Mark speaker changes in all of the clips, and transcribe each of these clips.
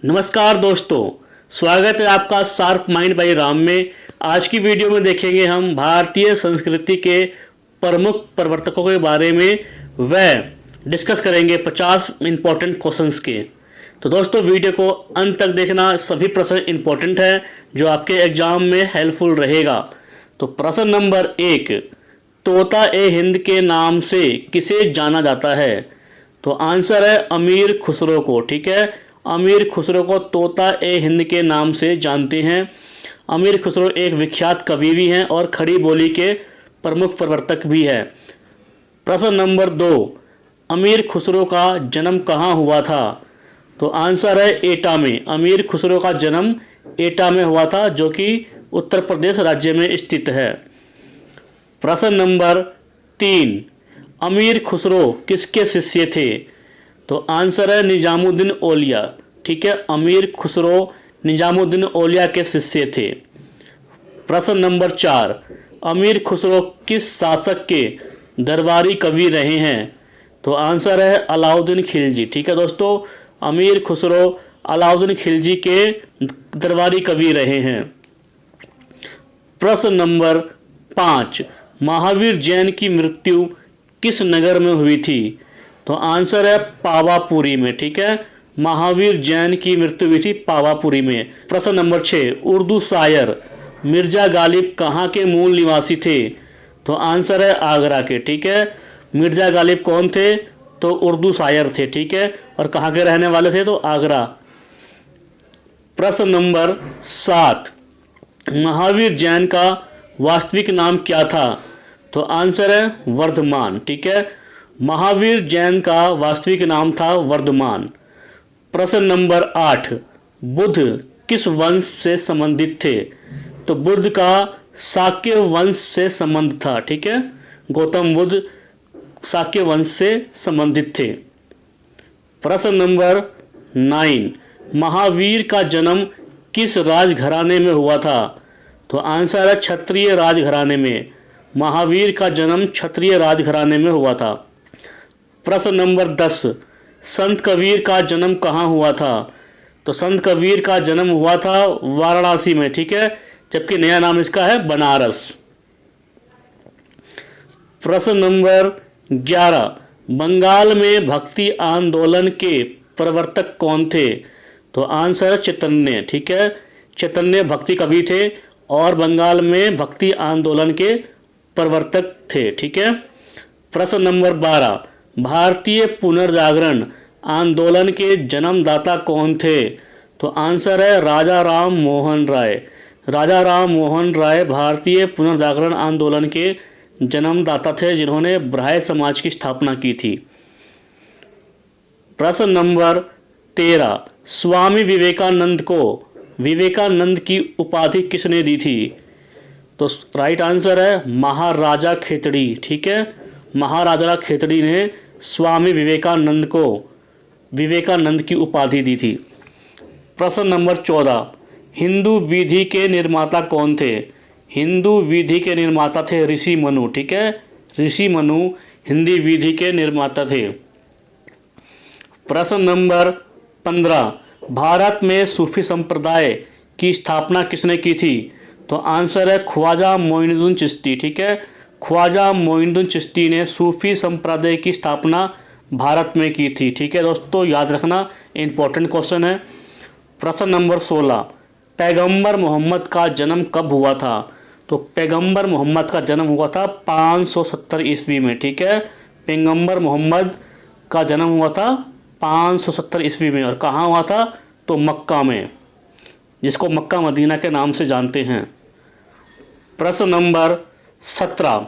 Speaker 1: नमस्कार दोस्तों, स्वागत है आपका शार्प माइंड बाई राम में। आज की वीडियो में देखेंगे हम भारतीय संस्कृति के प्रमुख प्रवर्तकों के बारे में व डिस्कस करेंगे 50 इम्पोर्टेंट क्वेश्चंस के। तो दोस्तों वीडियो को अंत तक देखना, सभी प्रश्न इम्पोर्टेंट है जो आपके एग्जाम में हेल्पफुल रहेगा। तो प्रश्न नंबर 1, तोता ए हिंद के नाम से किसे जाना जाता है? तो आंसर है अमीर खुसरो को। ठीक है, अमीर खुसरो को तोता ए हिंद के नाम से जानते हैं। अमीर खुसरो एक विख्यात कवि भी हैं और खड़ी बोली के प्रमुख प्रवर्तक भी है। प्रश्न नंबर 2, अमीर खुसरो का जन्म कहाँ हुआ था? तो आंसर है एटा में। अमीर खुसरो का जन्म एटा में हुआ था जो कि उत्तर प्रदेश राज्य में स्थित है। प्रश्न नंबर 3, अमीर खुसरो किसके शिष्य थे? तो आंसर है निजामुद्दीन औलिया। ठीक है, अमीर खुसरो निजामुद्दीन औलिया के शिष्य थे। प्रश्न नंबर 4, अमीर खुसरो किस शासक के दरबारी कवि रहे हैं? तो आंसर है अलाउद्दीन खिलजी। ठीक है दोस्तों, अमीर खुसरो अलाउद्दीन खिलजी के दरबारी कवि रहे हैं। प्रश्न नंबर 5, महावीर जैन की मृत्यु किस नगर में हुई थी? तो आंसर है पावापुरी में। ठीक है, महावीर जैन की मृत्यु हुई थी पावापुरी में। प्रश्न नंबर 6, उर्दू शायर मिर्जा गालिब कहाँ के मूल निवासी थे? तो आंसर है आगरा के। ठीक है, मिर्जा गालिब कौन थे? तो उर्दू शायर थे। ठीक है, और कहाँ के रहने वाले थे? तो आगरा। प्रश्न नंबर 7, महावीर जैन का वास्तविक नाम क्या था? तो आंसर है वर्धमान। ठीक है, महावीर जैन का वास्तविक नाम था वर्धमान। प्रश्न नंबर 8, बुद्ध किस वंश से संबंधित थे? तो बुद्ध का शाक्य वंश से संबंध था। ठीक है, गौतम बुद्ध शाक्य वंश से संबंधित थे। प्रश्न नंबर 9, महावीर का जन्म किस राजघराने में हुआ था? तो आंसर है क्षत्रिय राजघराने में। महावीर का जन्म क्षत्रिय राजघराने में हुआ था। प्रश्न नंबर 10, संत कबीर का जन्म कहाँ हुआ था? तो संत कबीर का जन्म हुआ था वाराणसी में। ठीक है, जबकि नया नाम इसका है बनारस। प्रश्न नंबर 11, बंगाल में भक्ति आंदोलन के प्रवर्तक कौन थे? तो आंसर चैतन्य। ठीक है, चैतन्य भक्ति कवि थे और बंगाल में भक्ति आंदोलन के प्रवर्तक थे। ठीक है। प्रश्न नंबर 12, भारतीय पुनर्जागरण आंदोलन के जन्मदाता कौन थे? तो आंसर है राजा राम मोहन राय। राजा राम मोहन राय भारतीय पुनर्जागरण आंदोलन के जन्मदाता थे जिन्होंने ब्राह्य समाज की स्थापना की थी। प्रश्न नंबर 13, स्वामी विवेकानंद को विवेकानंद की उपाधि किसने दी थी? तो राइट आंसर है महाराजा खेतड़ी। ठीक है, महाराजा खेतड़ी ने स्वामी विवेकानंद को विवेकानंद की उपाधि दी थी। प्रश्न नंबर 14, हिंदू विधि के निर्माता कौन थे? हिंदू विधि के निर्माता थे ऋषि मनु। ठीक है, ऋषि मनु हिंदी विधि के निर्माता थे। प्रश्न नंबर 15, भारत में सूफी संप्रदाय की स्थापना किसने की थी? तो आंसर है ख्वाजा मोइनुद्दीन चिश्ती। ठीक है, ख्वाजा मोइनुद्दीन चिश्ती ने सूफी संप्रदाय की स्थापना भारत में की थी। ठीक है दोस्तों, याद रखना, इंपॉर्टेंट क्वेश्चन है। प्रश्न नंबर 16, पैगंबर मोहम्मद का जन्म कब हुआ था? तो पैगंबर मोहम्मद का जन्म हुआ था 570 ईस्वी में। ठीक है, पैगंबर मोहम्मद का जन्म हुआ था 570 ईस्वी में। और कहाँ हुआ था? तो मक्का में, जिसको मक्का मदीना के नाम से जानते हैं। प्रश्न नंबर 17,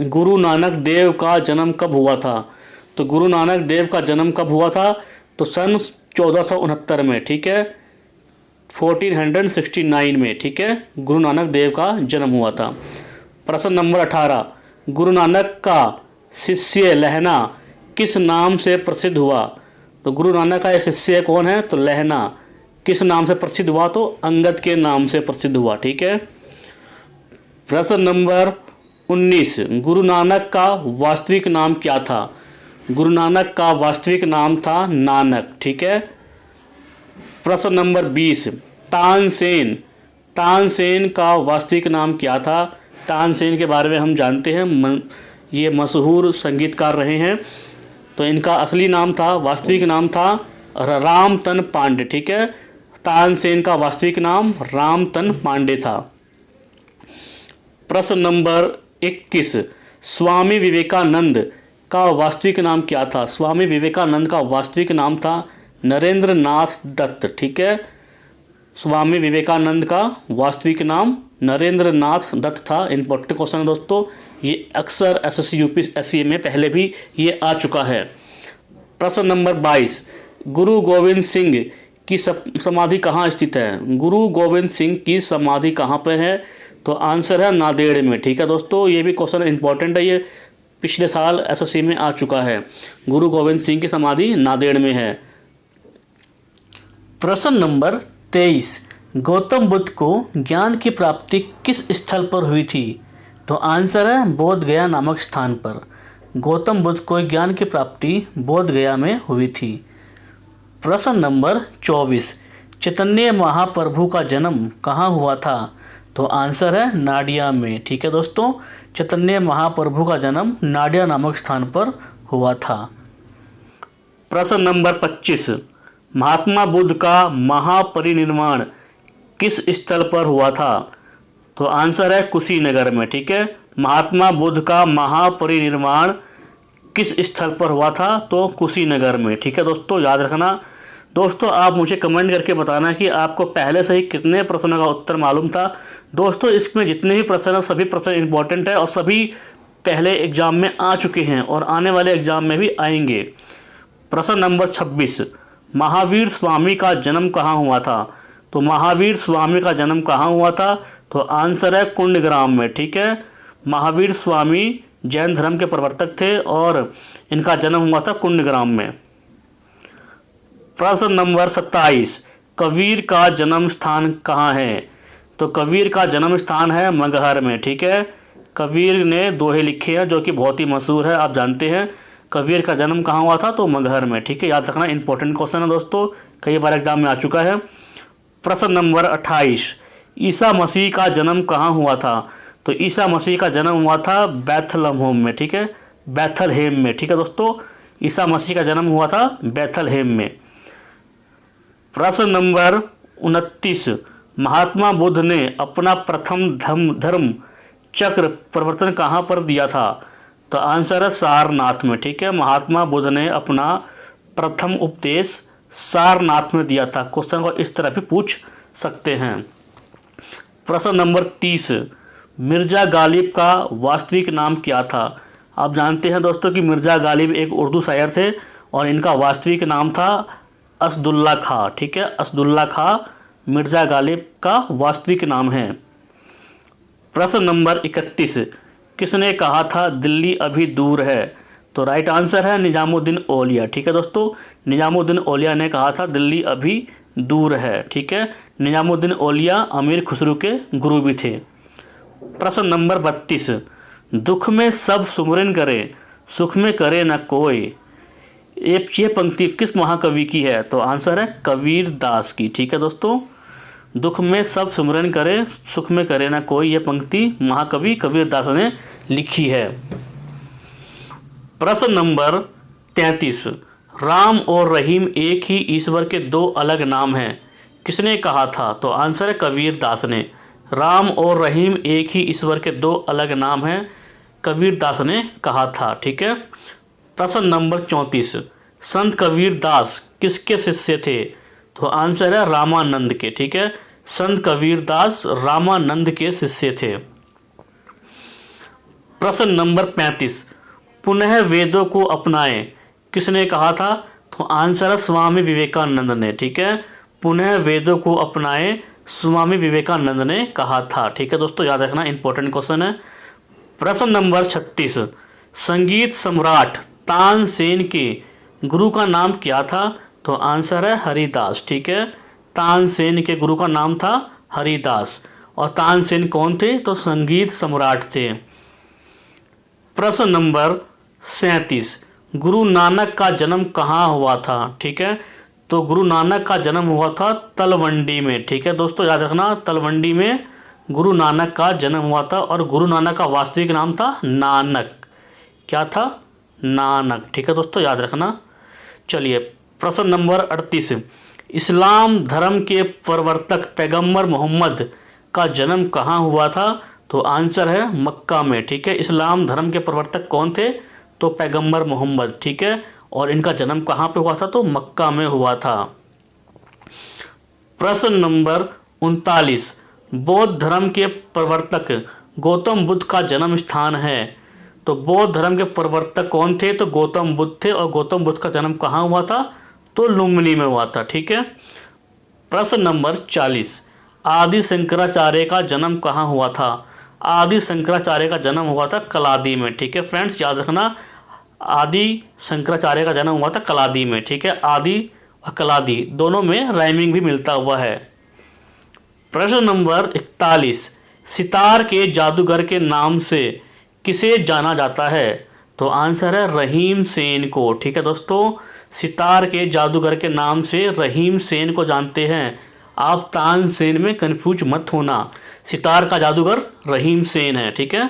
Speaker 1: गुरु नानक देव का जन्म कब हुआ था? तो गुरु नानक देव का जन्म कब हुआ था? तो सन 1469 में। ठीक है, 1469 में। ठीक है, गुरु नानक देव का जन्म हुआ था। प्रश्न नंबर 18, गुरु नानक का शिष्य लहना किस नाम से प्रसिद्ध हुआ? तो गुरु नानक का एक शिष्य कौन है? तो लहना किस नाम से प्रसिद्ध हुआ? तो अंगद के नाम से प्रसिद्ध हुआ। ठीक है। प्रश्न नंबर 19, गुरु नानक का वास्तविक नाम क्या था? गुरु नानक का वास्तविक नाम था नानक। ठीक है। प्रश्न नंबर 20, तानसेन। तानसेन का वास्तविक नाम क्या था? तानसेन के बारे में हम जानते हैं, ये मशहूर संगीतकार रहे हैं। तो इनका असली नाम था, वास्तविक नाम था रामतन पांडे। ठीक है, तानसेन का वास्तविक नाम रामतन पांडे था। प्रश्न नंबर 21, स्वामी विवेकानंद का वास्तविक नाम क्या था? स्वामी विवेकानंद का वास्तविक नाम था नरेंद्र नाथ दत्त। ठीक है, स्वामी विवेकानंद का वास्तविक नाम नरेंद्र नाथ दत्त था। इंपॉर्टेंट क्वेश्चन है दोस्तों, ये अक्सर एसएससी यूपीएससी में पहले भी ये आ चुका है। प्रश्न नंबर 22, गुरु गोविंद सिंह की समाधि कहाँ स्थित है? गुरु गोविंद सिंह की समाधि कहाँ पर है? तो आंसर है नांदेड़ में। ठीक है दोस्तों, ये भी क्वेश्चन इंपॉर्टेंट है, ये पिछले साल एसएससी में आ चुका है। गुरु गोविंद सिंह की समाधि नांदेड़ में है। प्रश्न नंबर 23, गौतम बुद्ध को ज्ञान की प्राप्ति किस स्थल पर हुई थी? तो आंसर है बोध गया नामक स्थान पर। गौतम बुद्ध को ज्ञान की प्राप्ति बोध गया में हुई थी। प्रश्न नंबर 24, चैतन्य महाप्रभु का जन्म कहाँ हुआ था? तो आंसर है नाडिया में। ठीक है दोस्तों, चैतन्य महाप्रभु का जन्म नाडिया नामक स्थान पर हुआ था। प्रश्न नंबर 25, महात्मा बुद्ध का महापरिनिर्वाण किस स्थल पर हुआ था? तो आंसर है कुशीनगर में। ठीक है, महात्मा बुद्ध का महापरिनिर्वाण किस स्थल पर हुआ था? तो कुशीनगर में। ठीक है दोस्तों, याद रखना। दोस्तों आप मुझे कमेंट करके बताना कि आपको पहले से ही कितने प्रश्नों का उत्तर मालूम था। दोस्तों इसमें जितने भी प्रश्न हैं सभी प्रश्न इंपॉर्टेंट है और सभी पहले एग्जाम में आ चुके हैं और आने वाले एग्जाम में भी आएंगे। प्रश्न नंबर 26, महावीर स्वामी का जन्म कहाँ हुआ था? तो महावीर स्वामी का जन्म कहाँ हुआ था? तो आंसर है कुंडग्राम में। ठीक है, महावीर स्वामी जैन धर्म के प्रवर्तक थे और इनका जन्म हुआ था कुंडग्राम में। प्रश्न नंबर 27, कबीर का जन्म स्थान कहाँ है? तो कबीर का जन्म स्थान है मगहर में। ठीक है, कबीर ने दोहे लिखे हैं जो कि बहुत ही मशहूर है, आप जानते हैं। कबीर का जन्म कहाँ हुआ था? तो मगहर में। ठीक है, याद रखना, इंपॉर्टेंट क्वेश्चन है दोस्तों, कई बार एग्जाम में आ चुका है। प्रश्न नंबर 28, ईसा मसीह का जन्म कहाँ हुआ था? तो ईसा मसीह का जन्म हुआ था बैथलहेम में। ठीक है, बैथलहेम में। ठीक है दोस्तों, ईसा मसीह का जन्म हुआ था बैथलहेम में। प्रश्न नंबर 29, महात्मा बुद्ध ने अपना प्रथम धर्म चक्र प्रवर्तन कहाँ पर दिया था? तो आंसर है सारनाथ में। ठीक है, महात्मा बुद्ध ने अपना प्रथम उपदेश सारनाथ में दिया था। क्वेश्चन को इस तरह भी पूछ सकते हैं। प्रश्न नंबर 30, मिर्जा गालिब का वास्तविक नाम क्या था? आप जानते हैं दोस्तों कि मिर्जा गालिब एक उर्दू शायर थे और इनका वास्तविक नाम था असदुल्ला खां। ठीक है, असदुल्ला खां मिर्जा गालिब का वास्तविक नाम है। प्रश्न नंबर 31, किसने कहा था दिल्ली अभी दूर है? तो राइट आंसर है निजामुद्दीन औलिया। ठीक है दोस्तों, निजामुद्दीन औलिया ने कहा था दिल्ली अभी दूर है। ठीक है, निजामुद्दीन औलिया अमीर खुसरो के गुरु भी थे। प्रश्न नंबर 32, दुख में सब सुमरन करे सुख में करे न कोई, ये पंक्ति किस महाकवि की है? तो आंसर है कबीर दास की। ठीक है दोस्तों, दुख में सब सुमरन करे सुख में करे ना कोई, ये पंक्ति महाकवि कबीर दास ने लिखी है। प्रश्न नंबर 33, राम और रहीम एक ही ईश्वर के दो अलग नाम हैं, किसने कहा था? तो आंसर है कबीर दास ने। राम और रहीम एक ही ईश्वर के दो अलग नाम हैं, कबीर दास ने कहा था। ठीक है। प्रश्न नंबर 34, संत कबीर दास किसके शिष्य थे? तो आंसर है रामानंद के। ठीक है, संत कबीर दास रामानंद के शिष्य थे। प्रश्न नंबर 35, पुनः वेदों को अपनाएं किसने कहा था? तो आंसर है स्वामी विवेकानंद ने। ठीक है, पुनः वेदों को अपनाएं स्वामी विवेकानंद ने कहा था। ठीक है दोस्तों, याद रखना, इंपॉर्टेंट क्वेश्चन है। प्रश्न नंबर 36, संगीत सम्राट तानसेन के गुरु का नाम क्या था? तो आंसर है हरिदास। ठीक है, तानसेन के गुरु का नाम था हरिदास। और तानसेन कौन थे? तो संगीत सम्राट थे। प्रश्न नंबर 37, गुरु नानक का जन्म कहाँ हुआ था? ठीक है, तो गुरु नानक का जन्म हुआ था तलवंडी में। ठीक है दोस्तों, याद रखना, तलवंडी में गुरु नानक का जन्म हुआ था। और गुरु नानक का वास्तविक नाम था नानक। क्या था? नानक। ठीक है दोस्तों, याद रखना। चलिए प्रश्न नंबर 38, इस्लाम धर्म के प्रवर्तक पैगंबर मोहम्मद का जन्म कहाँ हुआ था? तो आंसर है मक्का में। ठीक है, इस्लाम धर्म के प्रवर्तक कौन थे? तो पैगंबर मोहम्मद। ठीक है, और इनका जन्म कहाँ पे हुआ था? तो मक्का में हुआ था। प्रश्न नंबर 39, बौद्ध धर्म के प्रवर्तक गौतम बुद्ध का जन्म स्थान है। तो बौद्ध धर्म के प्रवर्तक कौन थे? तो गौतम बुद्ध थे। और गौतम बुद्ध का जन्म कहाँ हुआ था? तो लुम्बिनी में हुआ था। ठीक है। प्रश्न नंबर 40, आदि शंकराचार्य का जन्म कहाँ हुआ था? आदि शंकराचार्य का जन्म हुआ था कलादी में। ठीक है फ्रेंड्स, याद रखना, आदि शंकराचार्य का जन्म हुआ था कलादी में। ठीक है, आदि और कलादी दोनों में राइमिंग भी मिलता हुआ है। प्रश्न नंबर 41, सितार के जादूगर के नाम से किसे जाना जाता है? तो आंसर है रहीम सेन को। ठीक है दोस्तों, सितार के जादूगर के नाम से रहीम सेन को जानते हैं। आप तानसेन में कंफ्यूज मत होना, सितार का जादूगर रहीम सेन है। ठीक है।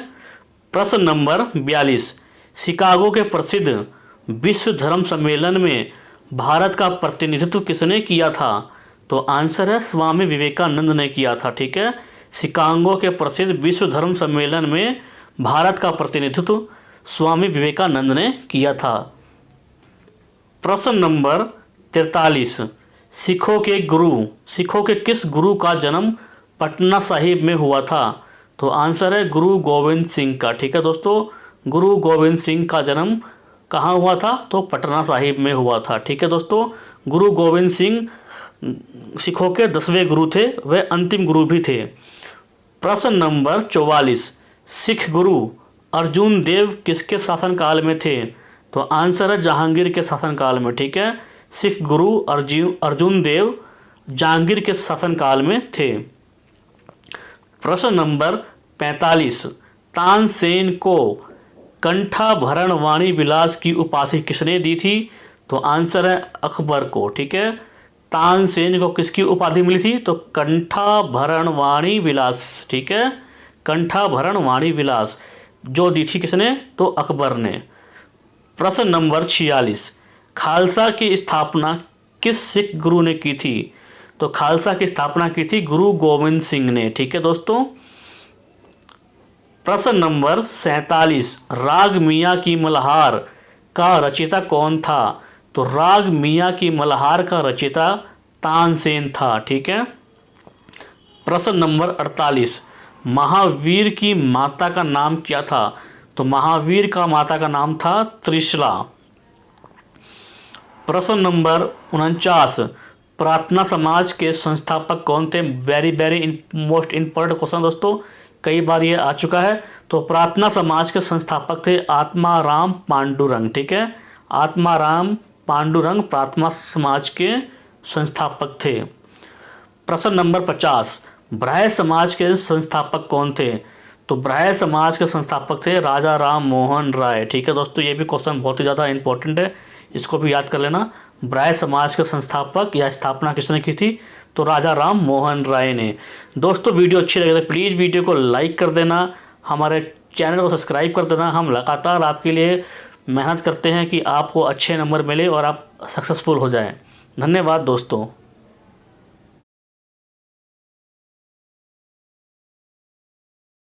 Speaker 1: प्रश्न नंबर 42, शिकागो के प्रसिद्ध विश्व धर्म सम्मेलन में भारत का प्रतिनिधित्व किसने किया था? तो आंसर है स्वामी विवेकानंद ने किया था। ठीक है, शिकागो के प्रसिद्ध विश्व धर्म सम्मेलन में भारत का प्रतिनिधित्व स्वामी विवेकानंद ने किया था। प्रश्न नंबर 43, सिखों के किस गुरु का जन्म पटना साहिब में हुआ था? तो आंसर है गुरु गोविंद सिंह का। ठीक है दोस्तों, गुरु गोविंद सिंह का जन्म कहाँ हुआ था? तो पटना साहिब में हुआ था। ठीक है दोस्तों, गुरु गोविंद सिंह सिखों के 10वें गुरु थे, वे अंतिम गुरु भी थे। प्रश्न नंबर 44, सिख गुरु अर्जुन देव किसके शासनकाल में थे? तो आंसर है जहांगीर के शासनकाल में। ठीक है, सिख गुरु अर्जुन देव जहांगीर के शासनकाल में थे। प्रश्न नंबर 45, तानसेन को कंठाभरण वाणी विलास की उपाधि किसने दी थी? तो आंसर है अकबर को। ठीक है, तानसेन को किसकी उपाधि मिली थी? तो कंठाभरण वाणी विलास। ठीक है, कंठाभरण वाणी विलास जो दी थी किसने? तो अकबर ने। प्रश्न नंबर 46, खालसा की स्थापना किस सिख गुरु ने की थी? तो खालसा की स्थापना की थी गुरु गोविंद सिंह ने। ठीक है दोस्तों। प्रश्न नंबर 47, राग मियाँ की मल्हार का रचयिता कौन था? तो राग मियाँ की मल्हार का रचयिता तानसेन था। ठीक है। प्रश्न नंबर 48, महावीर की माता का नाम क्या था? तो महावीर का माता का नाम था त्रिशला। प्रश्न नंबर 49, प्रार्थना समाज के संस्थापक कौन थे? वेरी मोस्ट इम्पोर्टेंट क्वेश्चन दोस्तों, कई बार ये आ चुका है। तो प्रार्थना समाज के संस्थापक थे आत्माराम पांडुरंग। ठीक है, आत्माराम पांडुरंग प्रार्थना समाज के संस्थापक थे। प्रश्न नंबर 50, ब्राह्य समाज के संस्थापक कौन थे? तो ब्राह्य समाज के संस्थापक थे राजा राम मोहन राय। ठीक है दोस्तों, ये भी क्वेश्चन बहुत ही ज़्यादा इंपॉर्टेंट है, इसको भी याद कर लेना। ब्राह्य समाज के संस्थापक या स्थापना किसने की थी? तो राजा राम मोहन राय ने। दोस्तों वीडियो अच्छी लगे तो प्लीज़ वीडियो को लाइक कर देना, हमारे चैनल को सब्सक्राइब कर देना। हम लगातार आपके लिए मेहनत करते हैं कि आपको अच्छे नंबर मिले और आप सक्सेसफुल हो जाएं। धन्यवाद दोस्तों।